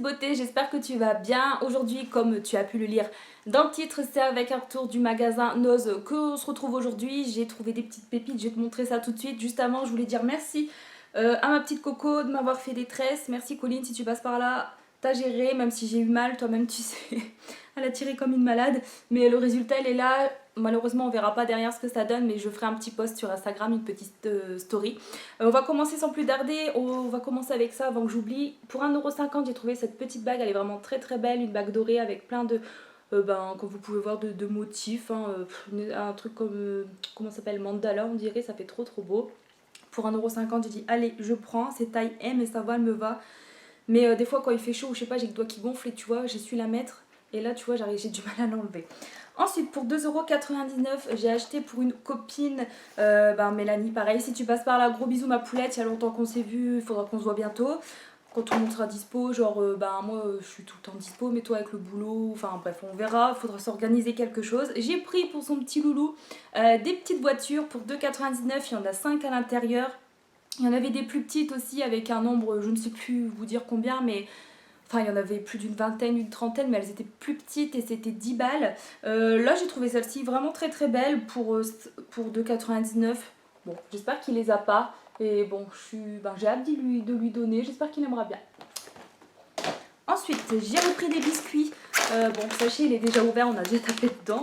beauté, j'espère que tu vas bien. Aujourd'hui, comme tu as pu le lire dans le titre, c'est avec un retour du magasin Nose qu'on se retrouve aujourd'hui. J'ai trouvé des petites pépites, je vais te montrer ça tout de suite. Juste avant, je voulais dire merci à ma petite Coco de m'avoir fait des tresses. Merci Colline, si tu passes par là, t'as géré, même si j'ai eu mal, toi-même tu sais. Elle a tiré comme une malade, mais le résultat il est là. Malheureusement on verra pas derrière ce que ça donne, mais je ferai un petit post sur Instagram, une petite story. On va commencer sans plus tarder, on va commencer avec ça avant que j'oublie. Pour 1,50 € j'ai trouvé cette petite bague, elle est vraiment très très belle, une bague dorée avec plein de, comme vous pouvez voir, de motifs, hein, un truc comme, comment ça s'appelle, mandala on dirait, ça fait trop trop beau. Pour 1,50 € j'ai dit allez je prends, c'est taille M et ça va, elle me va. Mais des fois quand il fait chaud, je sais pas, j'ai le doigt qui gonfle et tu vois, j'ai su la mettre. Et là tu vois, j'ai du mal à l'enlever. Ensuite pour 2,99 € j'ai acheté pour une copine, Mélanie, pareil, si tu passes par là, gros bisous ma poulette, il y a longtemps qu'on s'est vu, il faudra qu'on se voit bientôt. Quand tout le monde sera dispo, genre moi je suis tout le temps dispo, mais toi avec le boulot, enfin bref on verra, il faudra s'organiser quelque chose. J'ai pris pour son petit loulou des petites voitures pour 2,99 €, il y en a 5 à l'intérieur. Il y en avait des plus petites aussi avec un nombre, je ne sais plus vous dire combien, mais enfin, il y en avait plus d'une vingtaine, une trentaine, mais elles étaient plus petites et c'était 10 balles. Là, j'ai trouvé celle-ci vraiment très très belle pour 2,99 €. Bon, j'espère qu'il les a pas. Et bon, j'ai hâte de lui donner. J'espère qu'il aimera bien. Ensuite, j'ai repris des biscuits. Bon, sachez, il est déjà ouvert, on a déjà tapé dedans.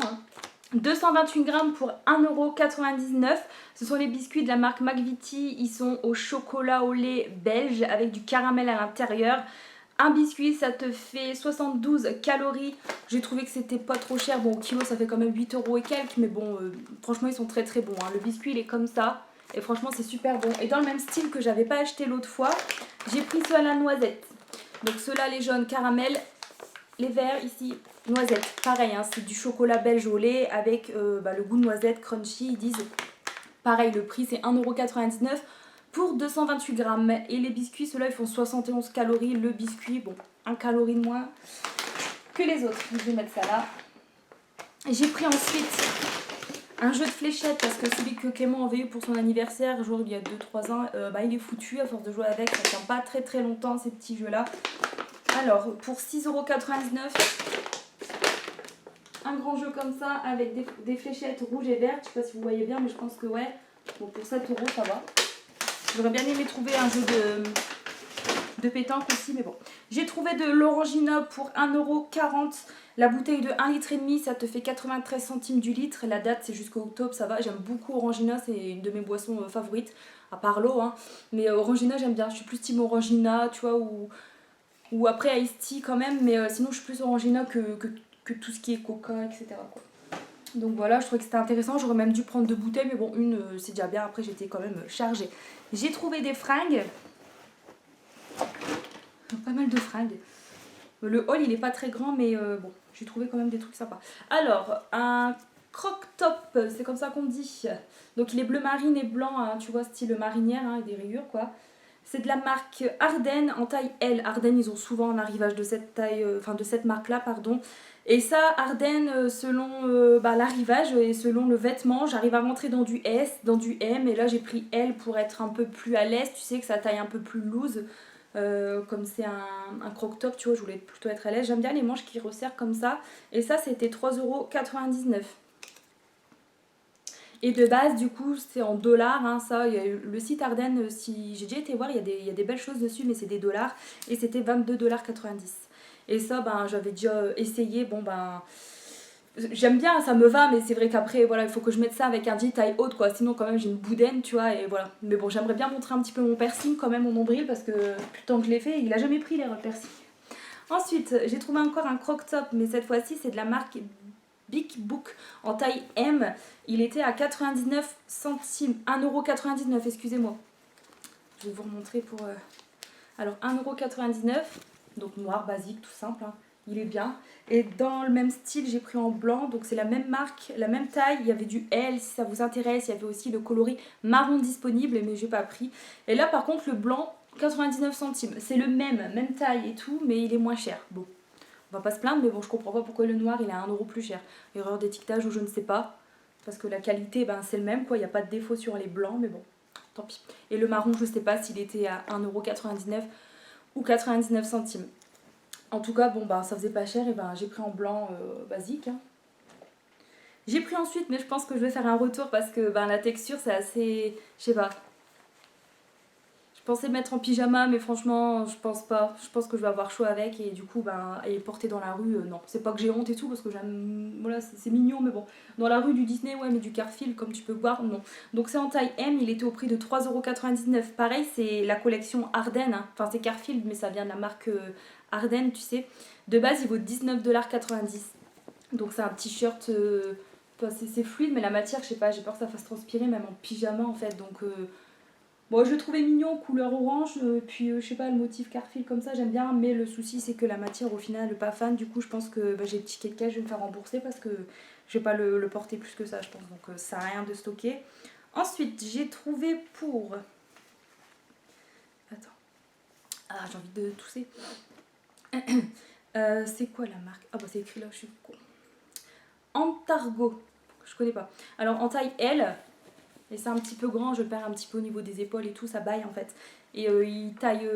228 grammes pour 1,99 €. Ce sont les biscuits de la marque McVitie. Ils sont au chocolat au lait belge avec du caramel à l'intérieur. Un biscuit ça te fait 72 calories. J'ai trouvé que c'était pas trop cher. Bon au kilo ça fait quand même 8 € et quelques. Mais bon franchement ils sont très très bons. Le biscuit il est comme ça. Et franchement c'est super bon. Et dans le même style que j'avais pas acheté l'autre fois, j'ai pris ceux à la noisette. Donc ceux-là les jaunes caramel. Les verts ici noisette. Pareil c'est du chocolat belge au lait avec le goût de noisette crunchy. Ils disent pareil le prix c'est 1,99 € pour 228 grammes. Et les biscuits, ceux-là, ils font 71 calories. Le biscuit, bon, 1 calorie de moins que les autres. Je vais mettre ça là. J'ai pris ensuite un jeu de fléchettes parce que celui que Clément avait eu pour son anniversaire, genre il y a 2-3 ans, il est foutu à force de jouer avec. Ça tient pas très très longtemps ces petits jeux-là. Alors, pour 6,99 €, un grand jeu comme ça avec des fléchettes rouges et vertes. Je sais pas si vous voyez bien, mais je pense que ouais. Bon, pour 7 € ça va. J'aurais bien aimé trouver un jeu de pétanque aussi, mais bon. J'ai trouvé de l'Orangina pour 1,40 €. La bouteille de 1,5 litre, ça te fait 93 centimes du litre. La date, c'est jusqu'au octobre, ça va. J'aime beaucoup Orangina, c'est une de mes boissons favorites, à part l'eau. Mais Orangina, j'aime bien. Je suis plus team Orangina, tu vois, ou après Ice Tea quand même. Mais sinon, je suis plus Orangina que tout ce qui est Coca, etc. quoi. Donc voilà, je trouvais que c'était intéressant. J'aurais même dû prendre 2 bouteilles, mais bon, une c'est déjà bien. Après, j'étais quand même chargée. J'ai trouvé des fringues. Pas mal de fringues. Le haul, il est pas très grand, mais bon, j'ai trouvé quand même des trucs sympas. Alors, un croc-top, c'est comme ça qu'on dit. Donc, il est bleu marine et blanc, tu vois, style marinière, et des rayures, quoi. C'est de la marque Ardennes en taille L. Ardennes, ils ont souvent un arrivage de cette taille, de cette marque-là, pardon. Et ça, Ardennes, selon l'arrivage et selon le vêtement, j'arrive à rentrer dans du S, dans du M. Et là, j'ai pris L pour être un peu plus à l'aise. Tu sais que ça taille un peu plus loose. Comme c'est un croc-top, tu vois, je voulais plutôt être à l'aise. J'aime bien les manches qui resserrent comme ça. Et ça, c'était 3,99 €. Et de base, du coup, c'est en dollars. Ça, il y a le site Ardennes, si j'ai déjà été voir, il y a des belles choses dessus, mais c'est des dollars. Et c'était 22,90 $. Et ça, j'avais déjà essayé. Bon, j'aime bien, ça me va, mais c'est vrai qu'après, voilà, il faut que je mette ça avec un jean taille haute, quoi. Sinon, quand même, j'ai une boudaine, tu vois, et voilà. Mais bon, j'aimerais bien montrer un petit peu mon piercing, quand même, mon nombril, parce que depuis le temps que je l'ai fait, il a jamais pris l'air, le piercing. Ensuite, j'ai trouvé encore un croc-top, mais cette fois-ci, c'est de la marque Big Book en taille M. Il était à 99 centimes, 1,99 €, excusez-moi. Je vais vous remontrer pour... Alors, 1,99 €, donc noir, basique, tout simple, il est bien. Et dans le même style, j'ai pris en blanc, donc c'est la même marque, la même taille. Il y avait du L, si ça vous intéresse. Il y avait aussi le coloris marron disponible, mais j'ai pas pris. Et là, par contre, le blanc, 99 centimes. C'est le même taille et tout, mais il est moins cher. Bon, on va pas se plaindre, mais bon, je comprends pas pourquoi le noir, il est à 1 € plus cher. Erreur d'étiquetage ou je ne sais pas. Parce que la qualité, c'est le même, quoi. Il n'y a pas de défaut sur les blancs, mais bon, tant pis. Et le marron, je sais pas s'il était à 1,99 € ou 99 centimes. En tout cas, bon, bah, ça faisait pas cher, et ben j'ai pris en blanc basique, hein. J'ai pris ensuite, mais je pense que je vais faire un retour parce que ben, la texture c'est assez. Je sais pas. Je pensais mettre en pyjama, mais franchement, je pense pas. Je pense que je vais avoir chaud avec et du coup, ben, et porter dans la rue, non. C'est pas que j'ai honte et tout parce que j'aime. Voilà, c'est mignon, mais bon. Dans la rue du Disney, ouais, mais du Carrefour, comme tu peux voir, non. Donc c'est en taille M, il était au prix de 3,99 €. Pareil, c'est la collection Ardennes, hein. Enfin, c'est Carrefour, mais ça vient de la marque Ardennes, tu sais. De base, il vaut 19,90 $. Donc c'est un t-shirt. Enfin, c'est fluide, mais la matière, je sais pas, j'ai peur que ça fasse transpirer, même en pyjama en fait. Donc, bon, je le trouvais mignon, couleur orange. Puis, je sais pas, le motif Carfil comme ça, j'aime bien. Mais le souci, c'est que la matière, au final, pas fan. Du coup, je pense que bah, j'ai le ticket de caisse, je vais me faire rembourser parce que je vais pas le porter plus que ça, je pense. Donc, ça sert à rien de stocker. Ensuite, j'ai trouvé pour. Attends. Ah, j'ai envie de tousser. C'est quoi la marque? Ah, bah, c'est écrit là, je suis con. Antargo. Je connais pas. Alors, en taille L. Et c'est un petit peu grand, je perds un petit peu au niveau des épaules et tout, ça baille en fait. Et il taille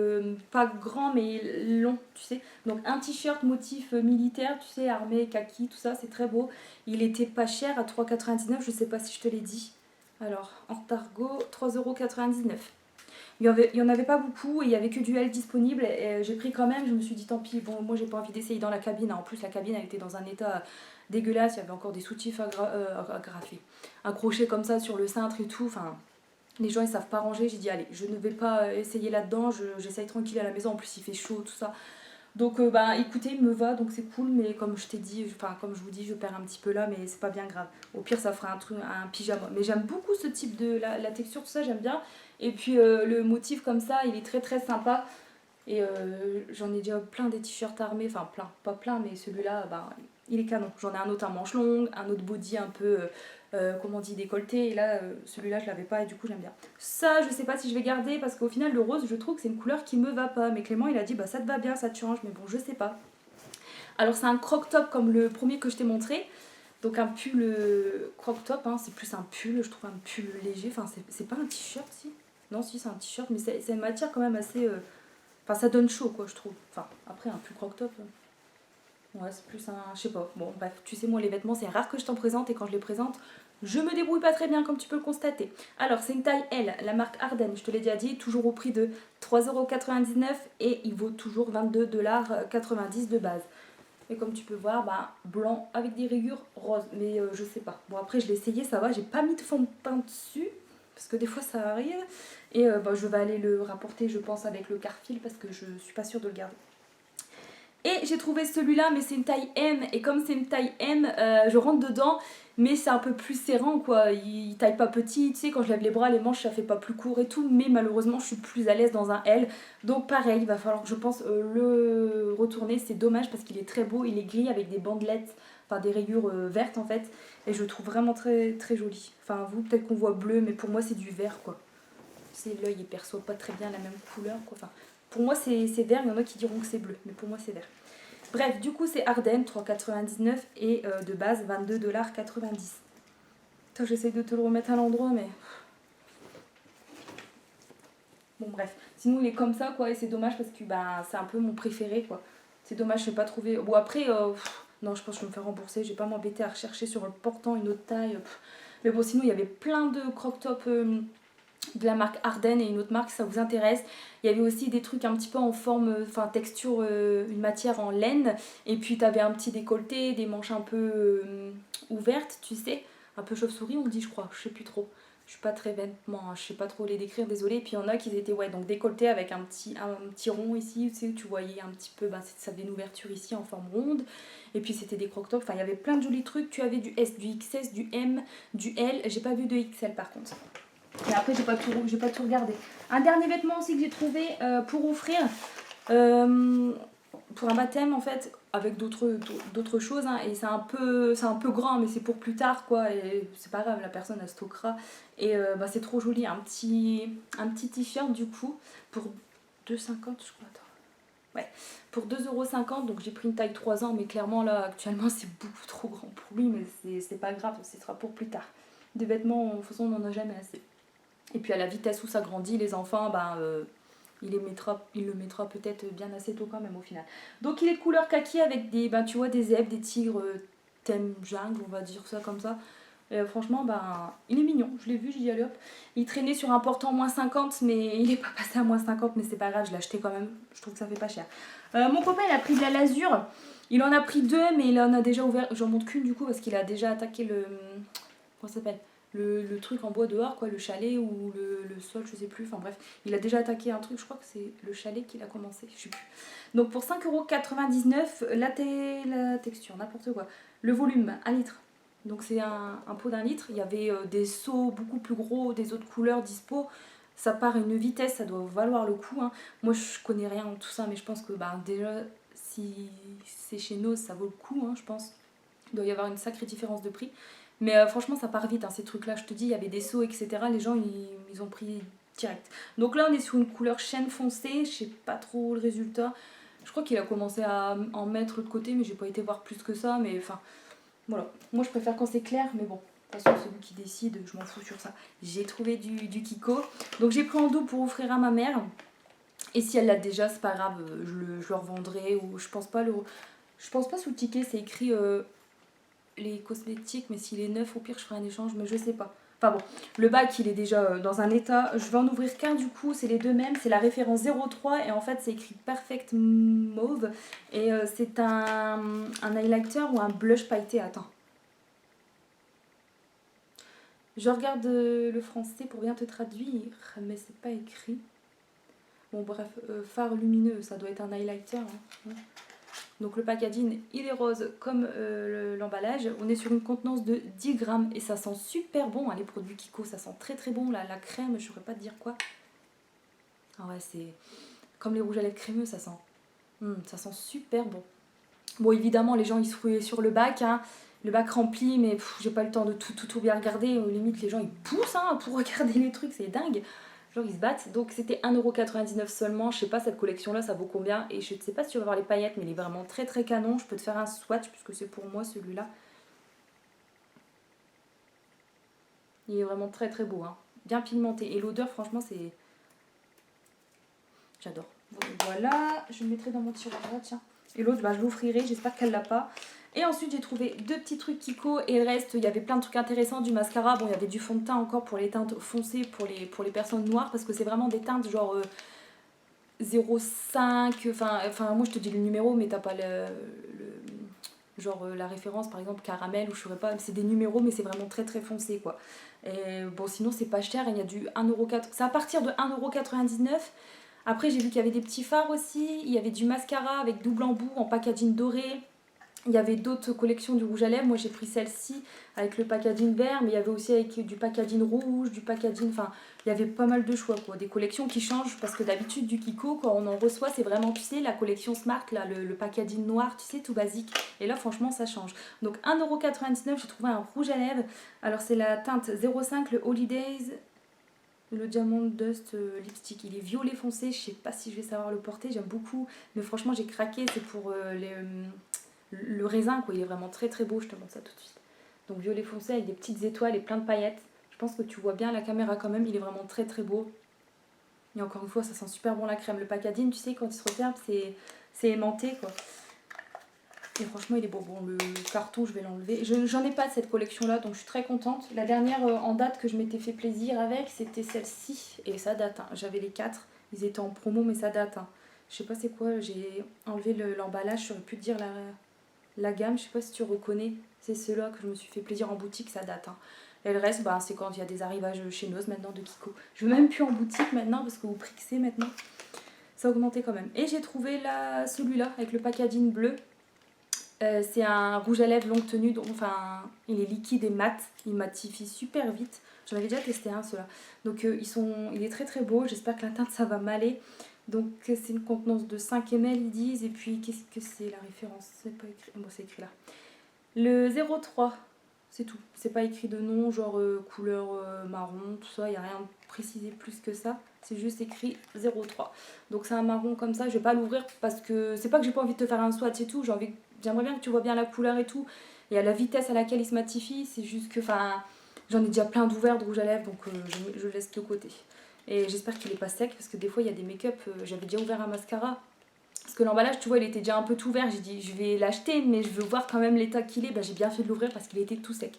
pas grand mais long, tu sais. Donc un t-shirt motif militaire, tu sais, armé, kaki, tout ça, c'est très beau. Il était pas cher à 3,99 €, je sais pas si je te l'ai dit. Alors, Antargo, 3,99 €. Il y en avait pas beaucoup et il y avait que du L disponible. Et j'ai pris quand même, je me suis dit tant pis, bon, moi j'ai pas envie d'essayer dans la cabine. En plus, la cabine elle était dans un état dégueulasse, il y avait encore des soutifs agrafés, accrochés comme ça sur le cintre et tout. Enfin, les gens ils savent pas ranger. J'ai dit, allez, je ne vais pas essayer là-dedans, j'essaye tranquille à la maison. En plus, il fait chaud, tout ça. Donc, bah écoutez, il me va, donc c'est cool. Mais comme je t'ai dit, enfin, comme je vous dis, je perds un petit peu là, mais c'est pas bien grave. Au pire, ça fera un pyjama. Mais j'aime beaucoup ce type de. La texture, tout ça, j'aime bien. Et puis, le motif comme ça, il est très très sympa. Et j'en ai déjà plein des t-shirts armés, enfin plein, pas plein, mais celui-là, bah, il est canon. J'en ai un autre à manches longues, un autre body un peu, comment on dit, décolleté. Et là, celui-là, je l'avais pas et du coup, j'aime bien. Ça, je sais pas si je vais garder parce qu'au final, le rose, je trouve que c'est une couleur qui me va pas. Mais Clément, il a dit, bah ça te va bien, ça te change, mais bon, je sais pas. Alors, c'est un croc-top comme le premier que je t'ai montré. Donc, un pull croc-top, hein, c'est plus un pull, je trouve un pull léger. Enfin, c'est pas un t-shirt, si. Non, si, c'est un t-shirt, mais c'est une matière quand même assez. Enfin, ça donne chaud, quoi, je trouve. Enfin, après, un pull crop-top. Ouais, c'est plus un. Je sais pas. Bon, bref, tu sais, moi, les vêtements, c'est rare que je t'en présente. Et quand je les présente, je me débrouille pas très bien, comme tu peux le constater. Alors, c'est une taille L, la marque Ardennes, je te l'ai déjà dit, toujours au prix de 3,99 € et il vaut toujours 22,90 $ de base. Et comme tu peux voir, bah, blanc avec des rayures roses. Mais je sais pas. Bon, après, je l'ai essayé, ça va. J'ai pas mis de fond de teint dessus. Parce que des fois, ça arrive. Et bah, je vais aller le rapporter, je pense, avec le Carfil. Parce que je suis pas sûre de le garder. Et j'ai trouvé celui-là, mais c'est une taille M. Et comme c'est une taille M, je rentre dedans. Mais c'est un peu plus serrant, quoi. Il taille pas petit. Tu sais, quand je lève les bras, les manches, ça fait pas plus court et tout. Mais malheureusement, je suis plus à l'aise dans un L. Donc pareil, il va falloir, je pense, le retourner. C'est dommage parce qu'il est très beau. Il est gris avec des bandelettes, enfin des rayures vertes en fait. Et je le trouve vraiment très, très joli. Enfin, vous, peut-être qu'on voit bleu, mais pour moi, c'est du vert, quoi. C'est l'œil, il perçoit pas très bien la même couleur, quoi. Enfin, pour moi, c'est vert. Il y en a qui diront que c'est bleu. Mais pour moi, c'est vert. Bref, du coup, c'est Ardennes, 3,99 € et de base, 22,90 $. Attends, j'essaye de te le remettre à l'endroit, mais. Bon, bref. Sinon, il est comme ça, quoi, et c'est dommage parce que bah, c'est un peu mon préféré, quoi. C'est dommage, je n'ai pas trouvé. Bon, après, non, je pense que je vais me faire rembourser. Je vais pas m'embêter à rechercher sur le portant une autre taille. Mais bon, sinon, il y avait plein de croc-top de la marque Ardennes et une autre marque, si ça vous intéresse. Il y avait aussi des trucs un petit peu en forme, enfin texture, une matière en laine. Et puis, tu avais un petit décolleté, des manches un peu ouvertes, tu sais. Un peu chauve-souris, on dit, je crois. Je sais plus trop. Je suis pas très vêtements, hein, je sais pas trop les décrire, désolée. Et puis il y en a qui étaient ouais, donc décolletés avec un petit rond ici, tu sais, où tu voyais un petit peu, bah, ça avait une ouverture ici en forme ronde. Et puis c'était des croc-tops, enfin il y avait plein de jolis trucs. Tu avais du S, du XS, du M, du L. J'ai pas vu de XL par contre. Et après j'ai pas tout regardé. Un dernier vêtement aussi que j'ai trouvé pour offrir. Pour un baptême en fait avec d'autres choses hein, et c'est un peu grand mais c'est pour plus tard quoi et c'est pas grave la personne elle stockera et bah, c'est trop joli un petit t-shirt du coup pour 2,50 € je crois attends. Ouais, pour 2,50 € donc j'ai pris une taille 3 ans mais clairement là actuellement c'est beaucoup trop grand pour lui mais c'est pas grave ce sera pour plus tard. Des vêtements de toute façon on n'en a jamais assez et puis à la vitesse où ça grandit les enfants ben il le mettra peut-être bien assez tôt quand même au final. Donc il est de couleur kaki avec des, ben, tu vois, des zèbres, des tigres, thème jungle, on va dire ça comme ça. Franchement, ben, il est mignon, je l'ai vu, j'y allais hop. Il traînait sur un portant -50, mais il est pas passé à -50, mais c'est pas grave, je l'ai acheté quand même, je trouve que ça fait pas cher. Mon copain, il a pris de la lasure, il en a pris deux, mais il en a déjà ouvert, j'en montre qu'une du coup, parce qu'il a déjà attaqué le... Comment ça s'appelle, le truc en bois dehors, quoi, le chalet ou le sol, je sais plus, enfin bref, il a déjà attaqué un truc, je crois que c'est le chalet qu'il a commencé, je sais plus. Donc pour 5,99 € la texture, n'importe quoi. Le volume, 1 litre. Donc c'est un pot d'1 litre. Il y avait des seaux beaucoup plus gros, des autres couleurs dispo. Ça part à une vitesse, ça doit valoir le coup, hein. Moi je connais rien en tout ça, mais je pense que bah, déjà si c'est chez Nose, ça vaut le coup, hein, je pense. Il doit y avoir une sacrée différence de prix. Mais franchement ça part vite, hein, ces trucs là, je te dis, il y avait des seaux, etc. Les gens ils ont pris direct. Donc là on est sur une couleur chêne foncé, je sais pas trop le résultat. Je crois qu'il a commencé à en mettre de côté, mais j'ai pas été voir plus que ça. Mais enfin, voilà. Moi, je préfère quand c'est clair, mais bon, de toute façon, c'est lui qui décide, je m'en fous sur ça. J'ai trouvé du Kiko. Donc, j'ai pris en double pour offrir à ma mère. Et si elle l'a déjà, c'est pas grave, je le revendrai. Ou je pense pas sous le ticket, c'est écrit les cosmétiques, mais s'il est neuf, au pire, je ferai un échange, mais je sais pas. Enfin bon, le bac il est déjà dans un état. Je vais en ouvrir qu'un du coup, c'est les deux mêmes. C'est la référence 03 et en fait c'est écrit Perfect Mauve. Et c'est un highlighter ou un blush pailleté. Attends. Je regarde le français pour bien te traduire, mais c'est pas écrit. Bon bref, fard lumineux, ça doit être un highlighter. Hein. Donc le packaging, il est rose comme l'emballage. On est sur une contenance de 10 grammes et ça sent super bon, hein, les produits Kiko, ça sent très très bon. La crème, je ne saurais pas te dire quoi. Ah ouais, c'est comme les rouges à lèvres crémeux, ça sent super bon. Bon, évidemment, les gens, ils se ruaient sur le bac, hein, le bac rempli, mais j'ai pas le temps de tout bien regarder. Limite, les gens, ils poussent hein, pour regarder les trucs, c'est dingue. Genre ils se battent. Donc c'était 1,99 € seulement. Je sais pas cette collection là ça vaut combien. Et je ne sais pas si tu vas voir les paillettes, mais il est vraiment très très canon. Je peux te faire un swatch puisque c'est pour moi celui-là. Il est vraiment très très beau, hein. Bien pigmenté. Et l'odeur franchement c'est... J'adore. Voilà, je le mettrai dans mon tiroir là, tiens. Et l'autre bah, je l'offrirai, j'espère qu'elle l'a pas. Et ensuite j'ai trouvé deux petits trucs Kiko et le reste il y avait plein de trucs intéressants, du mascara, bon il y avait du fond de teint encore pour les teintes foncées pour les personnes noires parce que c'est vraiment des teintes genre 0,5, enfin moi je te dis le numéro mais t'as pas genre la référence par exemple caramel ou je saurais pas, c'est des numéros mais c'est vraiment très très foncé quoi. Et bon sinon c'est pas cher, il y a du 1,4€, c'est à partir de 1,99€. Après j'ai vu qu'il y avait des petits fards aussi, il y avait du mascara avec double embout en packaging doré. Il y avait d'autres collections du rouge à lèvres. Moi j'ai pris celle-ci avec le packaging vert, mais il y avait aussi avec du packaging rouge, du packaging. Enfin, il y avait pas mal de choix quoi. Des collections qui changent parce que d'habitude du Kiko, quand on en reçoit, c'est vraiment, tu sais, la collection Smart, là, le packaging noir, tu sais, tout basique. Et là, franchement, ça change. Donc 1,99€, j'ai trouvé un rouge à lèvres. Alors c'est la teinte 05, le Holidays. Le Diamond Dust lipstick, il est violet foncé, je sais pas si je vais savoir le porter, j'aime beaucoup, mais franchement j'ai craqué, c'est pour le raisin quoi, il est vraiment très très beau, je te montre ça tout de suite. Donc violet foncé avec des petites étoiles et plein de paillettes, je pense que tu vois bien la caméra quand même, il est vraiment très très beau. Et encore une fois ça sent super bon la crème, le packaging tu sais quand il se referme c'est aimanté quoi. Et franchement il est beau. Bon le carton je vais l'enlever. J'en ai pas de cette collection là donc je suis très contente. La dernière en date que je m'étais fait plaisir avec c'était celle-ci. Et ça date, hein. J'avais les 4. Ils étaient en promo mais ça date. Hein. Je sais pas c'est quoi, j'ai enlevé l'emballage, j'aurais pu te dire la gamme. Je sais pas si tu reconnais. C'est ceux-là que je me suis fait plaisir en boutique, ça date. Hein. Et le reste bah, c'est quand il y a des arrivages chez Nose maintenant de Kiko. Je veux même plus en boutique maintenant parce que au prix que c'est maintenant, ça a augmenté quand même. Et j'ai trouvé celui-là avec le packaging bleu. C'est un rouge à lèvres longue tenue, donc, enfin il est liquide et mat, il matifie super vite. J'en avais déjà testé un ceux-là. Donc il est très très beau, j'espère que la teinte ça va m'aller. Donc c'est une contenance de 5 ml ils disent, et puis qu'est-ce que c'est la référence? C'est pas écrit, bon c'est écrit là. Le 03, c'est tout, c'est pas écrit de nom, genre couleur marron, tout ça, il n'y a rien de précisé plus que ça. C'est juste écrit 03. Donc c'est un marron comme ça, je vais pas l'ouvrir parce que c'est pas que j'ai pas envie de te faire un swatch et tout, j'aimerais bien que tu vois bien la couleur et tout, et à la vitesse à laquelle il se matifie, c'est juste que, enfin, j'en ai déjà plein d'ouverts de rouge à lèvres, donc je laisse de côté. Et j'espère qu'il est pas sec parce que des fois il y a des make-up, j'avais déjà ouvert un mascara. Parce que l'emballage, tu vois, il était déjà un peu tout vert. J'ai dit, je vais l'acheter, mais je veux voir quand même l'état qu'il est. Bah, j'ai bien fait de l'ouvrir parce qu'il était tout sec.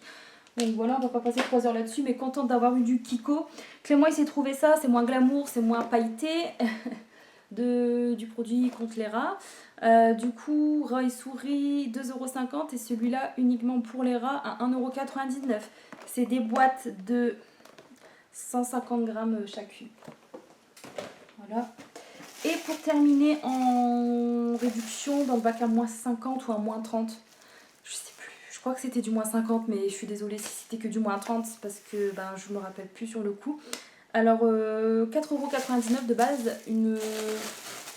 Donc voilà, on va pas passer 3 heures là-dessus, mais contente d'avoir eu du Kiko. Clément, il s'est trouvé ça, c'est moins glamour, c'est moins pailleté. Du produit contre les rats. Du coup, rat et souris, 2,50 € et celui-là uniquement pour les rats à 1,99 €. C'est des boîtes de 150 grammes chacune. Voilà. Et pour terminer en réduction, dans le bac à moins 50 ou à moins 30, je sais plus, je crois que c'était du moins 50, mais je suis désolée si c'était que du moins 30 parce que ben, je me rappelle plus sur le coup. Alors 4,99 € de base,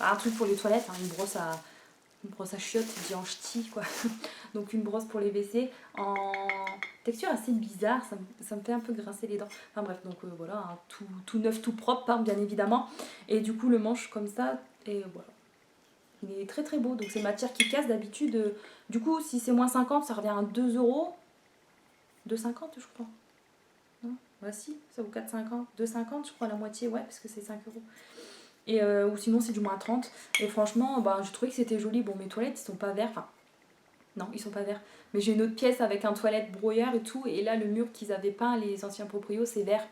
un truc pour les toilettes, hein, une brosse à chiottes, dit en ch'ti quoi. Donc une brosse pour les WC en texture assez bizarre, ça me fait un peu grincer les dents. Enfin bref, donc voilà, hein, tout neuf, tout propre, hein, bien évidemment. Et du coup le manche comme ça, et voilà. Il est très très beau, donc c'est matière qui casse d'habitude. Du coup si c'est moins 50, ça revient à 2 €. 2,50 je crois. Non, bah si, ça vaut 4,50. 2,50 je crois la moitié, ouais, parce que c'est 5 €. Et, ou sinon c'est du moins 30. Et franchement, bah, j'ai trouvé que c'était joli. Bon, mes toilettes ils sont pas verts, enfin non, ils sont pas verts. Mais j'ai une autre pièce avec un toilette broyeur et tout. Et là, le mur qu'ils avaient peint, les anciens proprios, c'est vert.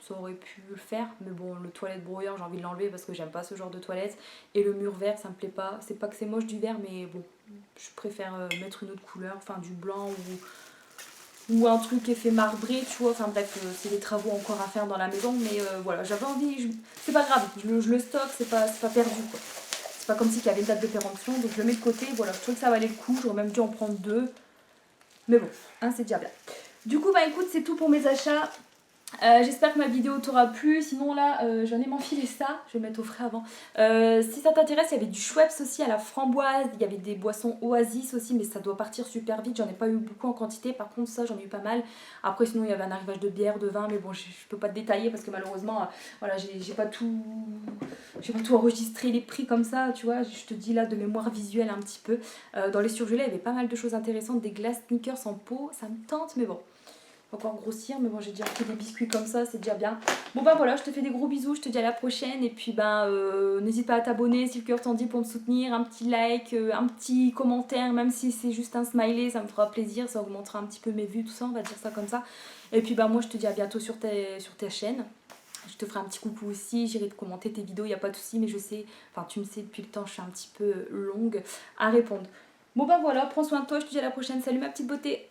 Ça aurait pu le faire. Mais bon, le toilette broyeur, j'ai envie de l'enlever parce que j'aime pas ce genre de toilette. Et le mur vert, ça me plaît pas. C'est pas que c'est moche du vert, mais bon, je préfère mettre une autre couleur. Enfin, du blanc ou un truc effet marbré, tu vois. Enfin bref, c'est des travaux encore à faire dans la maison. Mais voilà, j'avais envie. C'est pas grave, je le stocke, c'est pas perdu quoi. C'est pas comme si il y avait une date de péremption, donc je le mets de côté. Voilà, je trouve que ça valait le coup. J'aurais même dû en prendre 2. Mais bon, hein, c'est déjà bien. Du coup, bah écoute, c'est tout pour mes achats. J'espère que ma vidéo t'aura plu. Sinon là, j'en ai m'enfilé ça. Je vais le mettre au frais avant. Si ça t'intéresse, il y avait du Schweppes aussi à la framboise. Il y avait des boissons Oasis aussi, mais ça doit partir super vite. J'en ai pas eu beaucoup en quantité. Par contre, ça, j'en ai eu pas mal. Après, sinon, il y avait un arrivage de bière, de vin. Mais bon, je peux pas te détailler parce que malheureusement, voilà, j'ai pas tout enregistré les prix comme ça. Tu vois, je te dis là de mémoire visuelle un petit peu. Dans les surgelés, il y avait pas mal de choses intéressantes. Des glaces Snickers en pot. Ça me tente, mais bon. Encore grossir, mais bon, j'ai déjà pris des biscuits comme ça, c'est déjà bien. Bon bah voilà, je te fais des gros bisous, je te dis à la prochaine. Et puis ben n'hésite pas à t'abonner si le cœur t'en dit pour me soutenir. Un petit like, un petit commentaire, même si c'est juste un smiley, ça me fera plaisir, ça augmentera un petit peu mes vues, tout ça, on va dire ça comme ça. Et puis ben moi je te dis à bientôt sur ta chaîne. Je te ferai un petit coucou aussi, j'irai te commenter tes vidéos, il n'y a pas de souci, mais je sais, enfin tu me sais depuis le temps, je suis un petit peu longue à répondre. Bon ben voilà, prends soin de toi, je te dis à la prochaine, salut ma petite beauté.